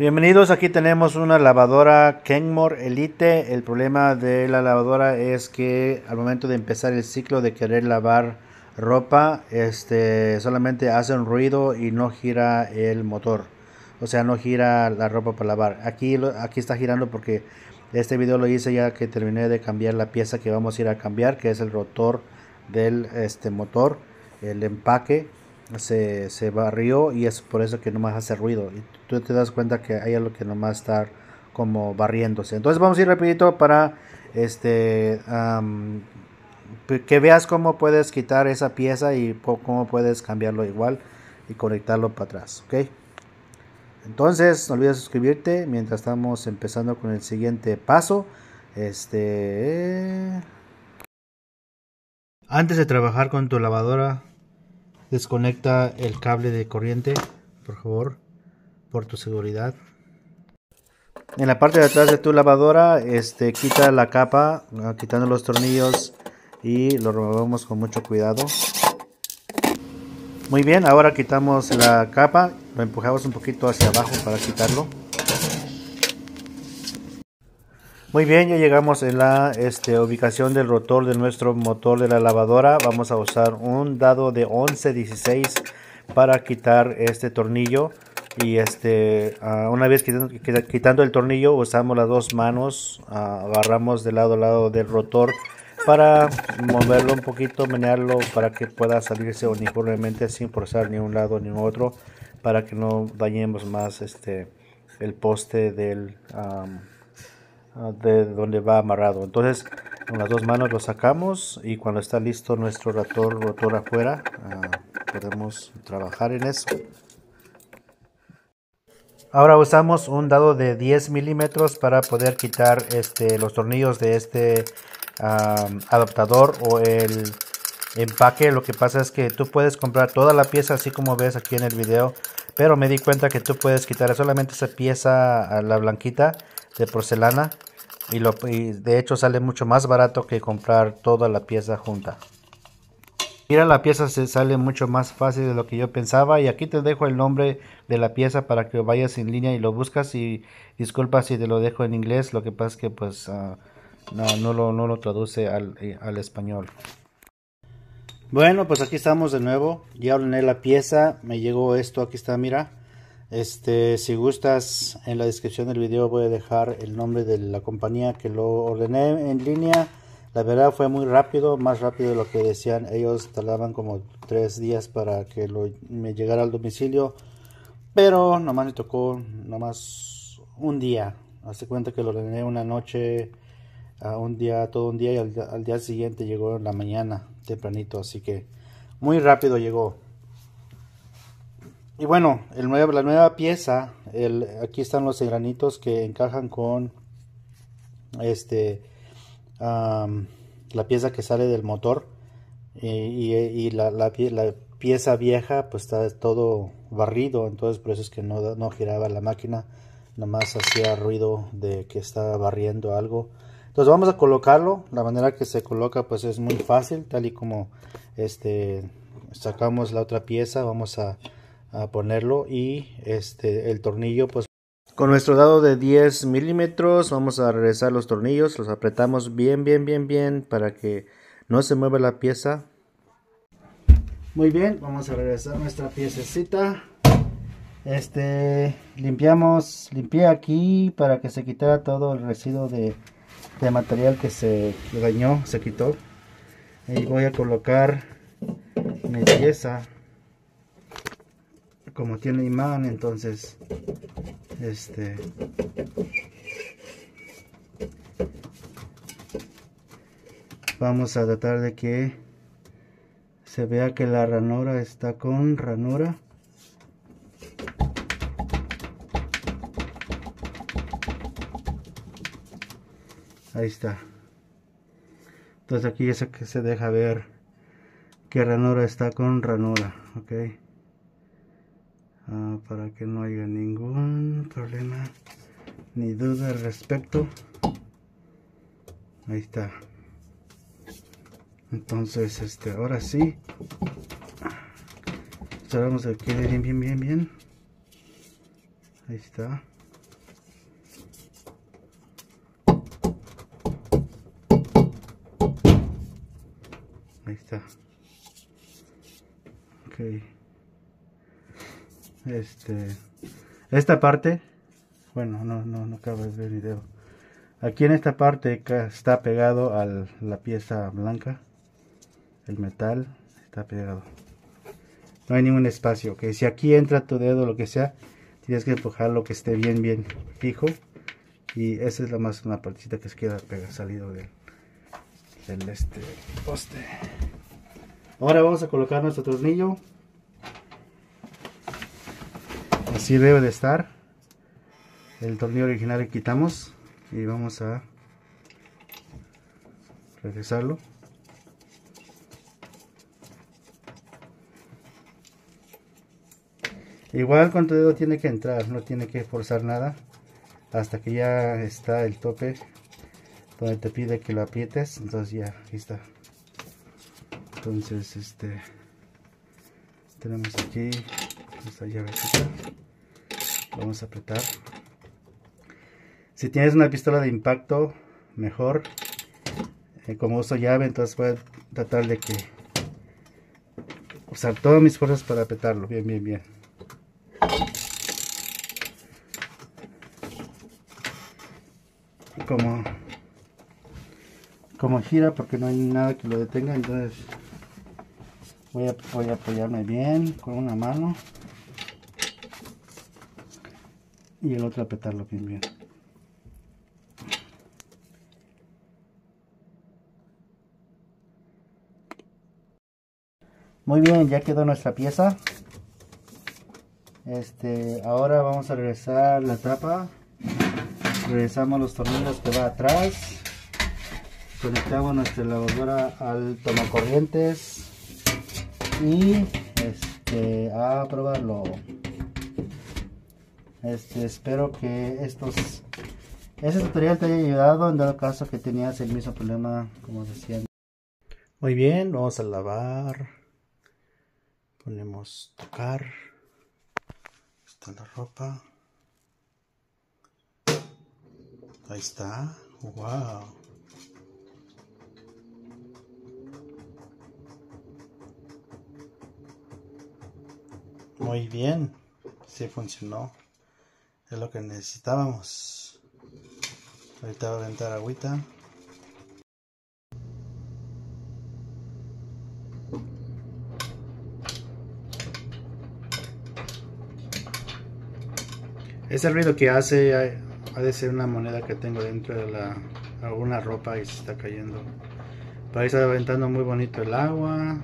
Bienvenidos, aquí tenemos una lavadora Kenmore Elite. El problema de la lavadora es que al momento de empezar el ciclo de querer lavar ropa, solamente hace un ruido y no gira el motor. O sea, no gira la ropa para lavar. Aquí está girando porque este video lo hice ya que terminé de cambiar la pieza que vamos a ir a cambiar, que es el rotor del motor, el empaque. Se barrió y es por eso que nomás hace ruido y tú te das cuenta que hay algo que nomás está como barriéndose. Entonces vamos a ir rapidito para que veas cómo puedes quitar esa pieza y cómo puedes cambiarlo igual y conectarlo para atrás, ok. Entonces no olvides suscribirte mientras estamos empezando con el siguiente paso. Antes de trabajar con tu lavadora, desconecta el cable de corriente, por favor, por tu seguridad. En la parte de atrás de tu lavadora, quita la capa, quitando los tornillos y lo removemos con mucho cuidado. Muy bien, ahora quitamos la capa, lo empujamos un poquito hacia abajo para quitarlo. Muy bien, ya llegamos en la ubicación del rotor de nuestro motor de la lavadora. Vamos a usar un dado de 11-16 para quitar este tornillo. Y una vez quitando el tornillo, usamos las dos manos, agarramos de lado a lado del rotor para moverlo un poquito, menearlo para que pueda salirse uniformemente sin forzar ni un lado ni otro, para que no dañemos más el poste de donde va amarrado. Entonces con las dos manos lo sacamos y cuando está listo nuestro rotor afuera, podemos trabajar en eso. Ahora usamos un dado de 10 milímetros para poder quitar los tornillos de adaptador o el empaque. Lo que pasa es que tú puedes comprar toda la pieza así como ves aquí en el video, pero me di cuenta que tú puedes quitar solamente esa pieza, la blanquita de porcelana, y de hecho sale mucho más barato que comprar toda la pieza junta. Mira, la pieza se sale mucho más fácil de lo que yo pensaba, y aquí te dejo el nombre de la pieza para que vayas en línea y lo buscas. Y disculpa si te lo dejo en inglés, lo que pasa es que pues no lo traduce al español. Bueno, pues aquí estamos de nuevo, ya ordené la pieza, me llegó esto, aquí está, mira. Si gustas, en la descripción del video voy a dejar el nombre de la compañía que lo ordené en línea. La verdad fue muy rápido, más rápido de lo que decían. Ellos tardaban como 3 días para que me llegara al domicilio, pero nomás me tocó un día. Hace cuenta que lo ordené una noche, todo un día, y al día siguiente llegó en la mañana tempranito, así que muy rápido llegó. Y bueno, la nueva pieza, aquí están los engranitos que encajan con la pieza que sale del motor, y la pieza vieja pues está todo barrido, entonces por eso es que no giraba la máquina, nomás hacía ruido de que estaba barriendo algo. Entonces vamos a colocarlo. La manera que se coloca pues es muy fácil, tal y como sacamos la otra pieza, vamos a ponerlo, y el tornillo pues con nuestro dado de 10 milímetros vamos a regresar los tornillos, los apretamos bien para que no se mueva la pieza. Muy bien, vamos a regresar nuestra piececita. Limpié aquí para que se quitara todo el residuo de material que se dañó, se quitó. Y voy a colocar mi pieza. Como tiene imán, entonces vamos a tratar de que se vea que la ranura está con ranura. Ahí está. Entonces aquí es que se deja ver que ranura está con ranura, ok. Para que no haya ningún problema ni duda al respecto. Ahí está. Entonces ahora sí esperamos que quede bien. Ahí está. Esta parte, bueno, no acabo de ver el video. Aquí en esta parte está pegado a la pieza blanca. El metal está pegado. No hay ningún espacio. Que si aquí entra tu dedo o lo que sea, tienes que empujarlo que esté bien fijo. Y esa es una partecita que se queda salido del poste. Ahora vamos a colocar nuestro tornillo. Así debe de estar. El tornillo original le quitamos y vamos a regresarlo. Igual con tu dedo tiene que entrar, no tiene que forzar nada hasta que ya está el tope donde te pide que lo aprietes. Entonces ya, aquí está. Entonces tenemos aquí esta llavecita, vamos a apretar. Si tienes una pistola de impacto, mejor. Como uso llave, entonces voy a tratar de usar todas mis fuerzas para apretarlo bien. Como gira, porque no hay nada que lo detenga, entonces voy a apoyarme bien con una mano y el otro apretarlo bien. Muy bien, ya quedó nuestra pieza. Ahora vamos a regresar la tapa. Regresamos los tornillos que va atrás. Conectamos nuestra lavadora al tomacorrientes y a probarlo. Espero que este tutorial te haya ayudado en dado caso que tenías el mismo problema como decía. Muy bien, vamos a lavar. Ponemos tocar. Está la ropa. Ahí está. Wow. Muy bien. Sí funcionó. Es lo que necesitábamos. Ahorita voy a aventar agüita. Ese ruido que hace ha de ser una moneda que tengo dentro de alguna ropa y se está cayendo. Pero ahí está aventando muy bonito el agua.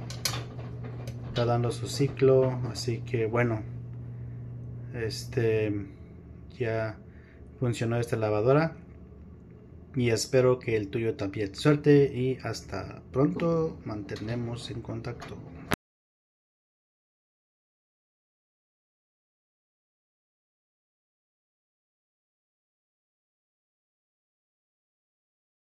Está dando su ciclo. Así que bueno. Ya funcionó esta lavadora. Y espero que el tuyo también. Suerte y hasta pronto. Mantenemos en contacto.